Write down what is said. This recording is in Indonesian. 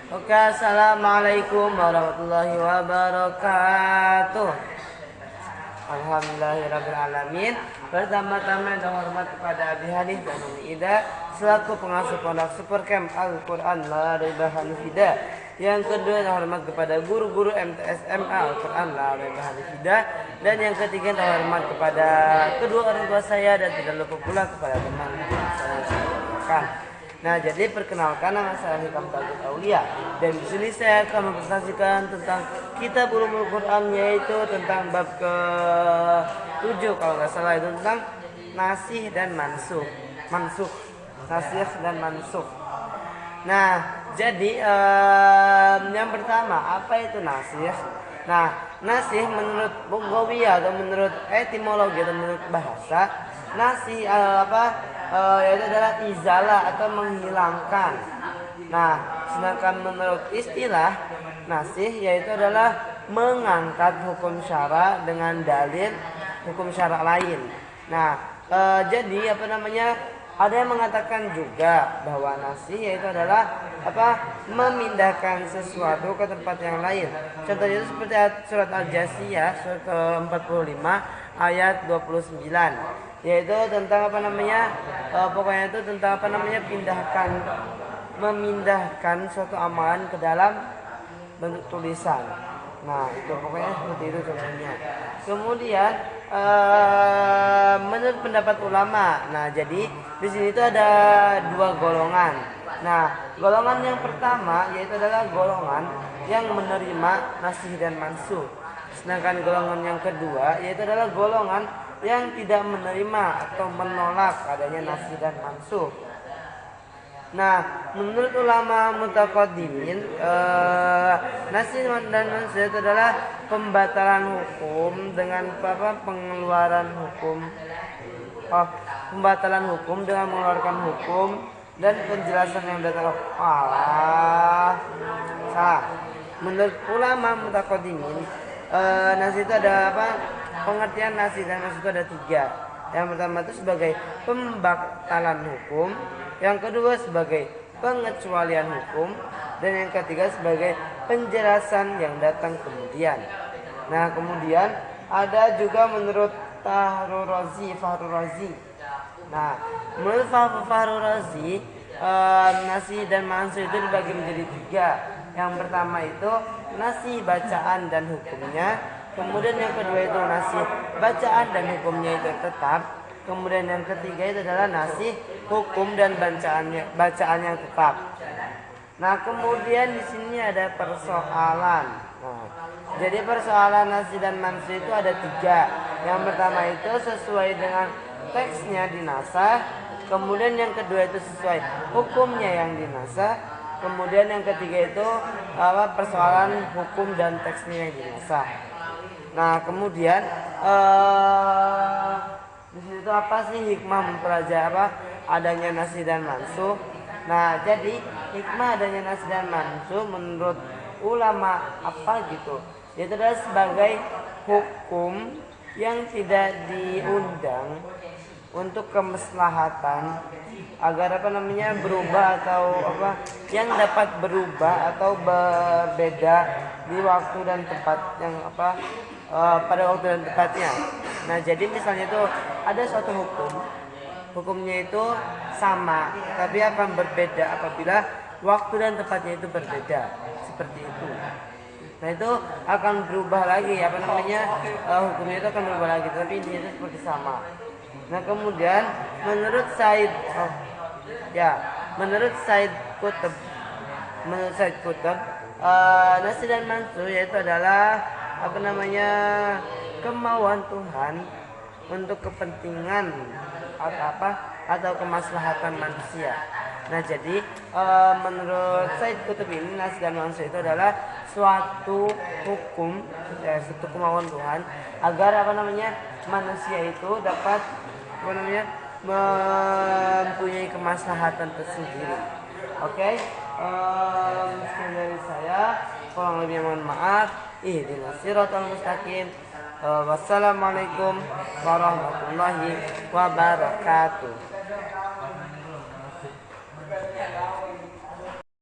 Oke, assalamualaikum warahmatullahi wabarakatuh. Alhamdulillahirrabbilalamin. Pertama-tama yang hormat kepada Abi Hanif dan Umi Ida selaku pengasuh pondok Supercamp Al-Quran La Raiba Hanifida. Yang kedua yang hormat kepada guru-guru MTSMA Al-Quran La Raiba Hanifida. Dan yang ketiga yang hormat kepada kedua orang tua saya dan tidak lupa pula kepada teman-teman saya. Nah, jadi perkenalkan, nama saya Hikam Tagut Aulia dan di sini saya akan mempresentasikan tentang kitab Ulumul Quran, yaitu tentang bab ke-7 kalau nggak salah, itu tentang nasih dan mansuh. Nasih dan mansuh. Nah, jadi yang pertama, apa itu nasih? Nah, nasih menurut Lughawiyah atau menurut etimologi atau menurut bahasa, nasih yaitu adalah izalah atau menghilangkan. Nah, sedangkan menurut istilah nasih yaitu adalah mengangkat hukum syara dengan dalil hukum syara lain. Nah, jadi ada yang mengatakan juga bahwa nasih yaitu adalah memindahkan sesuatu ke tempat yang lain. Contohnya itu seperti surat Al-Jasiyah surat ke-45 ayat 29. Yaitu tentang pokoknya itu tentang memindahkan suatu amalan ke dalam bentuk tulisan. Nah, itu pokoknya seperti itu contohnya. Kemudian menurut pendapat ulama, nah jadi di sini itu ada dua golongan. Nah, golongan yang pertama yaitu adalah golongan yang menerima nasih dan mansuh. Sedangkan golongan yang kedua yaitu adalah golongan yang tidak menerima atau menolak adanya nasih dan mansuh. Nah, menurut ulama mutaqaddimin, nasih dan mansuh itu adalah pembatalan hukum dengan pengeluaran hukum. Pembatalan hukum dengan mengeluarkan hukum dan penjelasan yang datang. Salah. Menurut ulama mutaqaddimin, nasih itu ada pengertian nasih dan mansuh itu ada tiga. Yang pertama itu sebagai pembatalan hukum, yang kedua sebagai pengecualian hukum, dan yang ketiga sebagai penjelasan yang datang kemudian. Nah, kemudian ada juga menurut Fahru Razi. Nah, menurut Fahru Razi, nasih dan mansuh itu dibagi menjadi tiga. Yang pertama itu nasih bacaan dan hukumnya. Kemudian yang kedua itu nasih bacaan dan hukumnya itu tetap. Kemudian yang ketiga itu adalah nasih hukum dan bacaan yang tetap. Nah, kemudian di sini ada persoalan. Nah, jadi persoalan nasih dan mansuh itu ada tiga. Yang pertama itu sesuai dengan teksnya dinasah. Kemudian yang kedua itu sesuai hukumnya yang dinasah. Kemudian yang ketiga itu persoalan hukum dan teksnya yang dinasah. Nah, kemudian di situ apa sih hikmah mempelajari adanya nasih dan mansuh? Nah, jadi hikmah adanya nasih dan mansuh menurut ulama apa gitu? Itu adalah sebagai hukum yang tidak diundang untuk kemaslahatan agar berubah atau yang dapat berubah atau berbeda di waktu dan tempat yang pada waktu dan tempatnya. Nah, jadi misalnya itu ada suatu hukumnya itu sama tapi akan berbeda apabila waktu dan tempatnya itu berbeda, seperti itu. Nah, itu akan berubah lagi hukumnya itu akan berubah lagi tapi intinya itu seperti sama. Nah, kemudian menurut Said Qutb, nasih dan mansuh yaitu adalah kemauan Tuhan untuk kepentingan atau kemaslahatan manusia. Nah, jadi menurut Said Qutb ini nasih dan mansuh itu adalah suatu hukum, suatu kemauan Tuhan agar manusia itu dapat mempunyai kemaslahatan tersendiri. Oke, sekian dari saya. Kurang lebihnya mohon maaf. Ihdinas siratal mustaqim. Wassalamualaikum warahmatullahi wabarakatuh.